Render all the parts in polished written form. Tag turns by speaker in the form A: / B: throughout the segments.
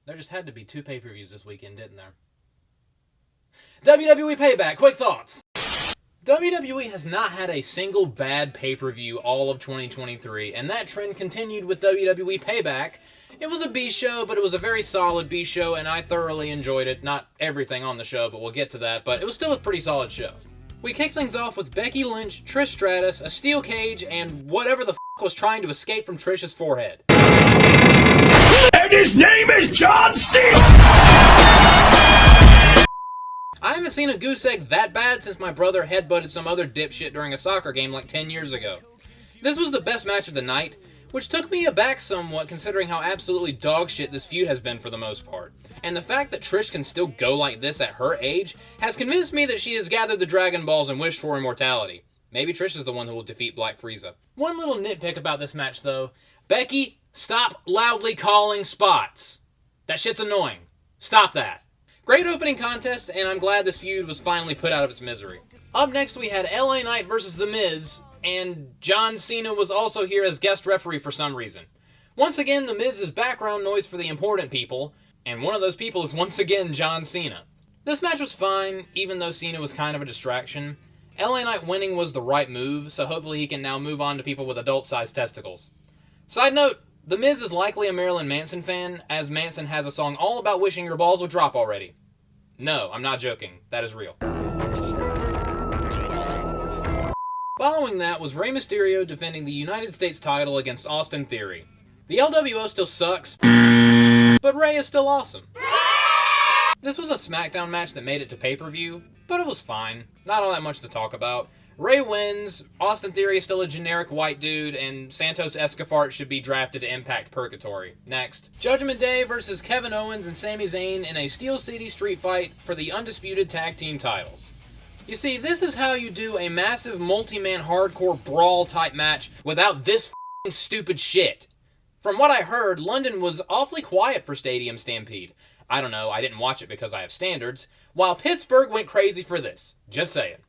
A: There just had to be 2 pay-per-views this weekend, didn't there? WWE Payback, quick thoughts. WWE has not had a single bad pay-per-view all of 2023, and that trend continued with WWE Payback. It was a B show, but it was a very solid B show, and I thoroughly enjoyed it. Not everything on the show, but we'll get to that, but it was still a pretty solid show. We kick things off with Becky Lynch, Trish Stratus, a steel cage, and whatever the was trying to escape from Trish's forehead.
B: And his name is John Cena!
A: I haven't seen a goose egg that bad since my brother headbutted some other dipshit during a soccer game like 10 years ago. This was the best match of the night, which took me aback somewhat considering how absolutely dogshit this feud has been for the most part. And the fact that Trish can still go like this at her age has convinced me that she has gathered the Dragon Balls and wished for immortality. Maybe Trish is the one who will defeat Black Frieza. One little nitpick about this match though. Becky, stop loudly calling spots. That shit's annoying. Stop that. Great opening contest, and I'm glad this feud was finally put out of its misery. Up next we had LA Knight versus The Miz, and John Cena was also here as guest referee for some reason. Once again, The Miz is background noise for the important people, and one of those people is once again John Cena. This match was fine, even though Cena was kind of a distraction. LA Knight winning was the right move, so hopefully he can now move on to people with adult-sized testicles. Side note, The Miz is likely a Marilyn Manson fan, as Manson has a song all about wishing your balls would drop already. No, I'm not joking. That is real. Following that was Rey Mysterio defending the United States title against Austin Theory. The LWO still sucks, but Rey is still awesome. This was a SmackDown match that made it to pay-per-view, but it was fine. Not all that much to talk about. Rey wins, Austin Theory is still a generic white dude, and Santos Escafart should be drafted to Impact Purgatory. Next. Judgment Day versus Kevin Owens and Sami Zayn in a Steel City street fight for the undisputed tag team titles. You see, this is how you do a massive multi-man hardcore brawl type match without this f***ing stupid shit. From what I heard, London was awfully quiet for Stadium Stampede. I don't know, I didn't watch it because I have standards, while Pittsburgh went crazy for this. Just saying.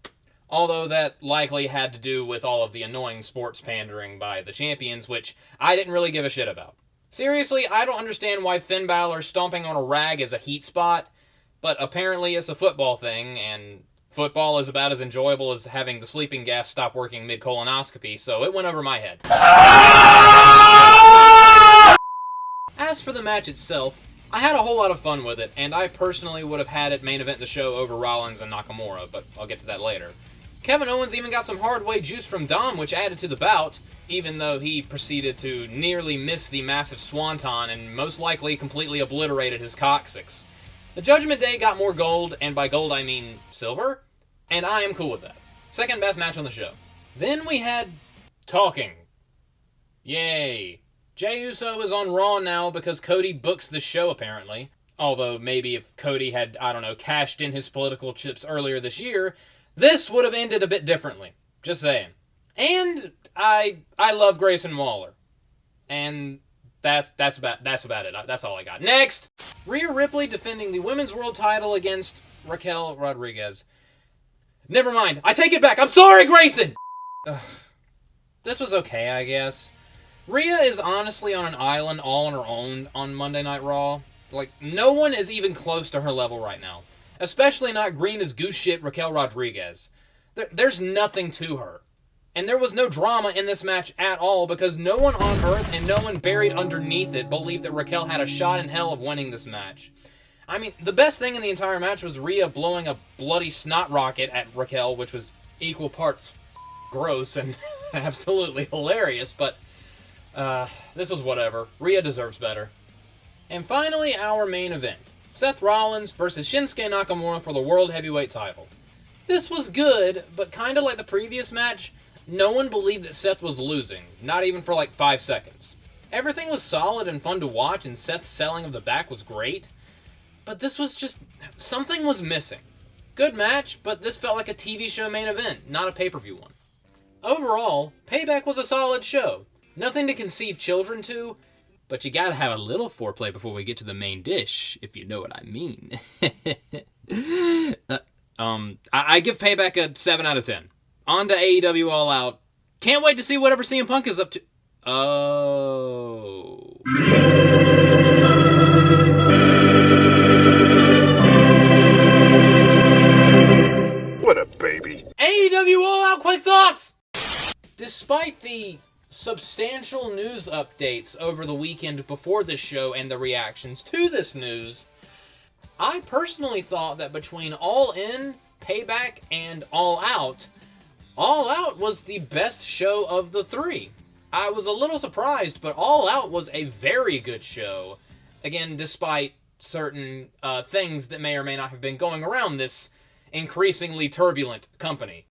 A: Although that likely had to do with all of the annoying sports pandering by the champions, which I didn't really give a shit about. Seriously, I don't understand why Finn Balor stomping on a rag is a heat spot, but apparently it's a football thing, and football is about as enjoyable as having the sleeping gas stop working mid-colonoscopy, so it went over my head. As for the match itself, I had a whole lot of fun with it, and I personally would have had it main event the show over Rollins and Nakamura, but I'll get to that later. Kevin Owens even got some hard-way juice from Dom, which added to the bout, even though he proceeded to nearly miss the massive swanton and most likely completely obliterated his coccyx. The Judgment Day got more gold, and by gold I mean silver, and I am cool with that. Second best match on the show. Then we had talking. Yay. Jey Uso is on Raw now because Cody books the show, apparently. Although maybe if Cody had, I don't know, cashed in his political chips earlier this year, this would have ended a bit differently. Just saying. And I love Grayson Waller. And that's about it. That's all I got. Next! Rhea Ripley defending the Women's World title against Raquel Rodriguez. Never mind. I take it back. I'm sorry, Grayson! Ugh. This was okay, I guess. Rhea is honestly on an island all on her own on Monday Night Raw. Like, no one is even close to her level right now. Especially not green as goose shit Raquel Rodriguez. There's nothing to her. And there was no drama in this match at all because no one on Earth and no one buried underneath it believed that Raquel had a shot in hell of winning this match. I mean, the best thing in the entire match was Rhea blowing a bloody snot rocket at Raquel, which was equal parts gross and absolutely hilarious, but this was whatever. Rhea deserves better. And finally, our main event. Seth Rollins versus Shinsuke Nakamura for the World Heavyweight title. This was good, but kinda like the previous match, no one believed that Seth was losing, not even for like 5 seconds. Everything was solid and fun to watch, and Seth's selling of the back was great, but this was just, something was missing. Good match, but this felt like a TV show main event, not a pay-per-view one. Overall, Payback was a solid show. Nothing to conceive children to, but you gotta have a little foreplay before we get to the main dish, if you know what I mean. I give Payback a 7 out of 10. On to AEW All Out. Can't wait to see whatever CM Punk is up to. Oh. the substantial news updates over the weekend before this show and the reactions to this news, I personally thought that between All In, Payback, and All Out was the best show of the three. I was a little surprised, but All Out was a very good show. Again, despite certain things that may or may not have been going around this increasingly turbulent company.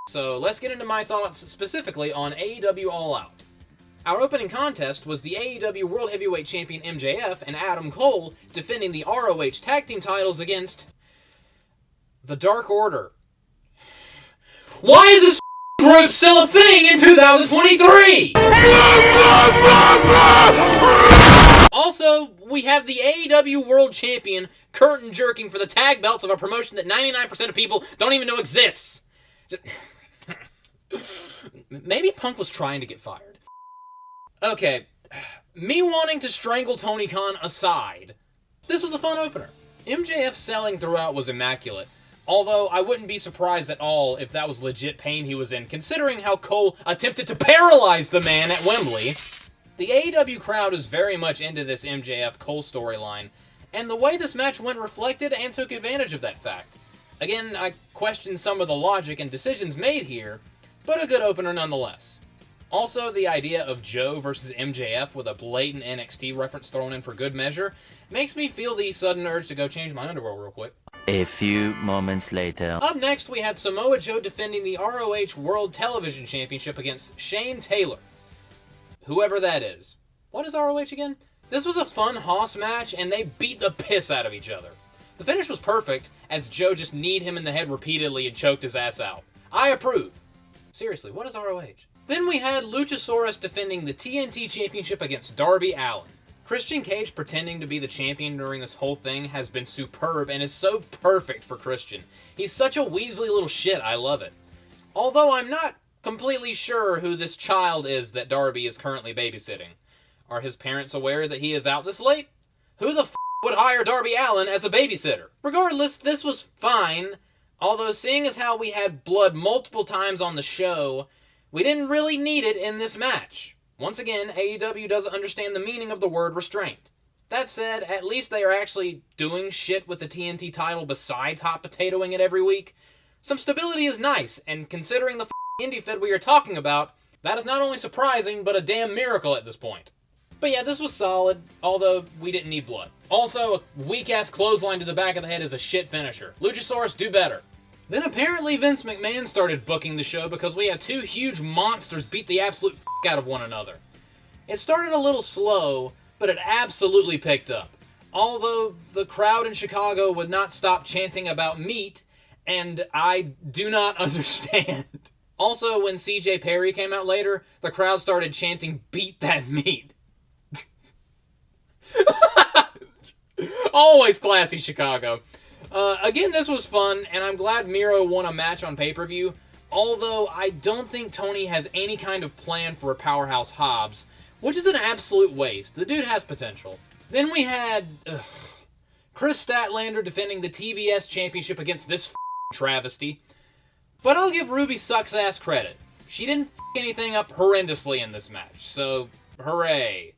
A: So let's get into my thoughts specifically on AEW All Out. Our opening contest was the AEW World Heavyweight Champion MJF and Adam Cole defending the ROH Tag Team titles against the Dark Order. Why is this group still a thing in 2023? Also, we have the AEW World Champion curtain jerking for the tag belts of a promotion that 99% of people don't even know exists. Maybe Punk was trying to get fired. Okay, me wanting to strangle Tony Khan aside, this was a fun opener. MJF's selling throughout was immaculate, although I wouldn't be surprised at all if that was legit pain he was in, considering how Cole attempted to paralyze the man at Wembley. The AEW crowd is very much into this MJF-Cole storyline, and the way this match went reflected and took advantage of that fact. Again, I question some of the logic and decisions made here, but a good opener nonetheless. Also, the idea of Joe versus MJF with a blatant NXT reference thrown in for good measure makes me feel the sudden urge to go change my underwear real quick.
C: A few moments later.
A: Up next, we had Samoa Joe defending the ROH World Television Championship against Shane Taylor. Whoever that is. What is ROH again? This was a fun hoss match, and they beat the piss out of each other. The finish was perfect, as Joe just kneed him in the head repeatedly and choked his ass out. I approve. Seriously, what is ROH? Then we had Luchasaurus defending the TNT Championship against Darby Allin. Christian Cage pretending to be the champion during this whole thing has been superb and is so perfect for Christian. He's such a Weasley little shit, I love it. Although I'm not completely sure who this child is that Darby is currently babysitting. Are his parents aware that he is out this late? Who the would hire Darby Allin as a babysitter? Regardless, this was fine, although seeing as how we had blood multiple times on the show, we didn't really need it in this match. Once again, AEW doesn't understand the meaning of the word restraint. That said, at least they are actually doing shit with the TNT title besides hot potatoing it every week. Some stability is nice, and considering the indie fed we are talking about, that is not only surprising, but a damn miracle at this point. But yeah, this was solid, although we didn't need blood. Also, a weak-ass clothesline to the back of the head is a shit finisher. Luchasaurus, do better. Then apparently Vince McMahon started booking the show because we had two huge monsters beat the absolute out of one another. It started a little slow, but it absolutely picked up. Although the crowd in Chicago would not stop chanting about meat, and I do not understand. Also, when CJ Perry came out later, the crowd started chanting, "Beat that meat." Always classy, Chicago. Again, this was fun, and I'm glad Miro won a match on pay-per-view, although I don't think Tony has any kind of plan for a Powerhouse Hobbs, which is an absolute waste. The dude has potential. Then we had Chris Statlander defending the TBS Championship against this travesty. But I'll give Ruby Sucks-ass credit. She didn't anything up horrendously in this match, so hooray.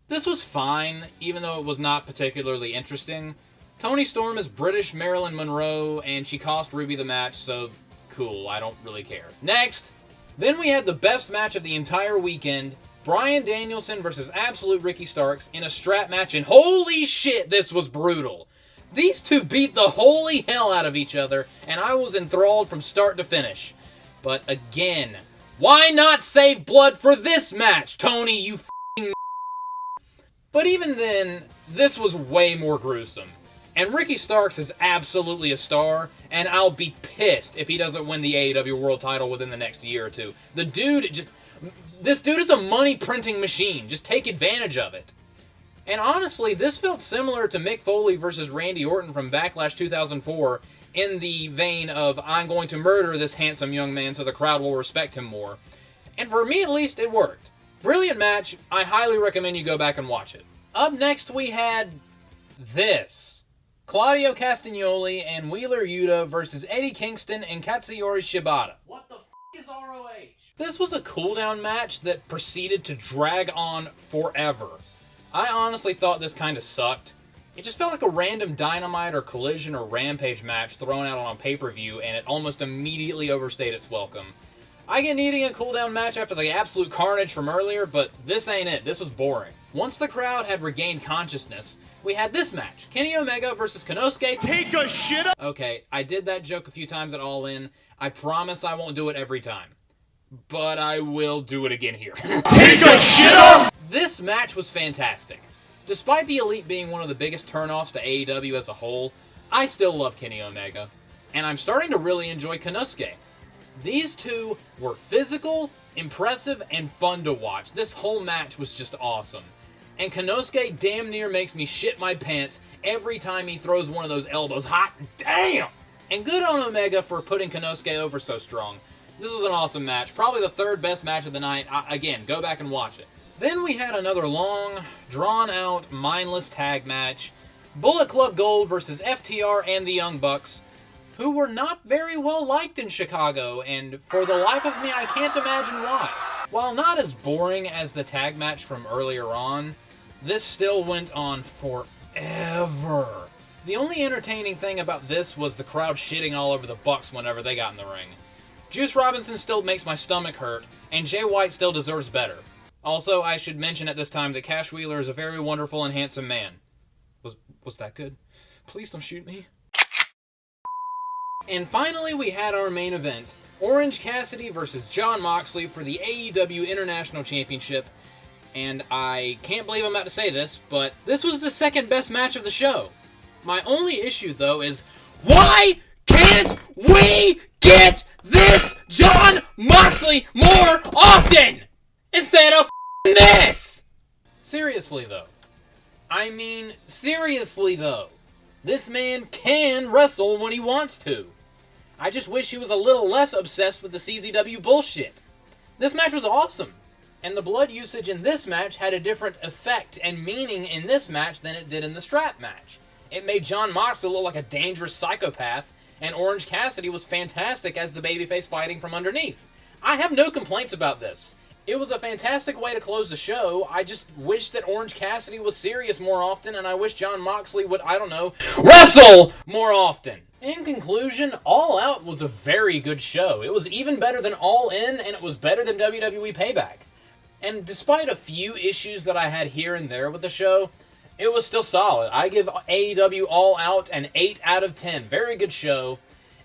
A: This was fine, even though it was not particularly interesting. Toni Storm is British Marilyn Monroe, and she cost Ruby the match, so cool, I don't really care. Next! Then we had the best match of the entire weekend, Bryan Danielson versus Absolute Ricky Starks in a strap match, and holy shit, this was brutal. These two beat the holy hell out of each other, and I was enthralled from start to finish. But again, why not save blood for this match, Tony, you f***ing But even then, this was way more gruesome. And Ricky Starks is absolutely a star, and I'll be pissed if he doesn't win the AEW World title within the next year or two. This dude is a money-printing machine. Just take advantage of it. And honestly, this felt similar to Mick Foley versus Randy Orton from Backlash 2004 in the vein of, I'm going to murder this handsome young man so the crowd will respect him more. And for me at least, it worked. Brilliant match. I highly recommend you go back and watch it. Up next, we had this. Claudio Castagnoli and Wheeler Yuta versus Eddie Kingston and Katsuyori Shibata. What the f*** is ROH? This was a cool-down match that proceeded to drag on forever. I honestly thought this kind of sucked. It just felt like a random Dynamite or Collision or Rampage match thrown out on a pay-per-view, and it almost immediately overstayed its welcome. I get needing a cool-down match after the absolute carnage from earlier, but this ain't it. This was boring. Once the crowd had regained consciousness, we had this match. Kenny Omega versus Konosuke.
B: Take a shit up!
A: Okay, I did that joke a few times at All In. I promise I won't do it every time. But I will do it again here.
B: Take a shit up!
A: This match was fantastic. Despite the Elite being one of the biggest turnoffs to AEW as a whole, I still love Kenny Omega. And I'm starting to really enjoy Konosuke. These two were physical, impressive, and fun to watch. This whole match was just awesome. And Konosuke damn near makes me shit my pants every time he throws one of those elbows. Hot damn! And good on Omega for putting Konosuke over so strong. This was an awesome match. Probably the third best match of the night. Again, go back and watch it. Then we had another long, drawn-out, mindless tag match. Bullet Club Gold versus FTR and the Young Bucks, who were not very well liked in Chicago, and for the life of me, I can't imagine why. While not as boring as the tag match from earlier on, this still went on forever. The only entertaining thing about this was the crowd shitting all over the Bucks whenever they got in the ring. Juice Robinson still makes my stomach hurt, and Jay White still deserves better. Also, I should mention at this time that Cash Wheeler is a very wonderful and handsome man. Was that good? Please don't shoot me. And finally, we had our main event. Orange Cassidy versus Jon Moxley for the AEW International Championship. And I can't believe I'm about to say this, but this was the second best match of the show. My only issue, though, is why can't we get this Jon Moxley more often instead of this? Seriously, though. I mean, seriously, though. This man can wrestle when he wants to. I just wish he was a little less obsessed with the CZW bullshit. This match was awesome, and the blood usage in this match had a different effect and meaning in this match than it did in the strap match. It made Jon Moxley look like a dangerous psychopath, and Orange Cassidy was fantastic as the babyface fighting from underneath. I have no complaints about this. It was a fantastic way to close the show. I just wish that Orange Cassidy was serious more often, and I wish Jon Moxley would, I don't know, wrestle more often. In conclusion, All Out was a very good show. It was even better than All In, and it was better than WWE Payback. And despite a few issues that I had here and there with the show, it was still solid. I give AEW All Out an 8 out of 10. Very good show.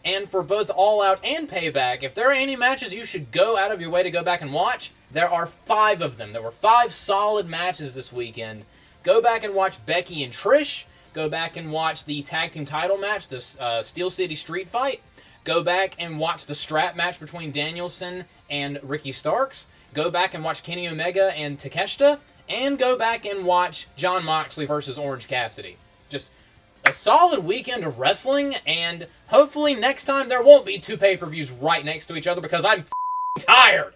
A: And for both All Out and Payback, if there are any matches you should go out of your way to go back and watch, there are 5 of them. There were 5 solid matches this weekend. Go back and watch Becky and Trish. Go back and watch the tag team title match, the Steel City Street Fight. Go back and watch the strap match between Danielson and Ricky Starks. Go back and watch Kenny Omega and Takeshita. And go back and watch Jon Moxley versus Orange Cassidy. Just a solid weekend of wrestling, and hopefully next time there won't be 2 pay-per-views right next to each other because I'm tired.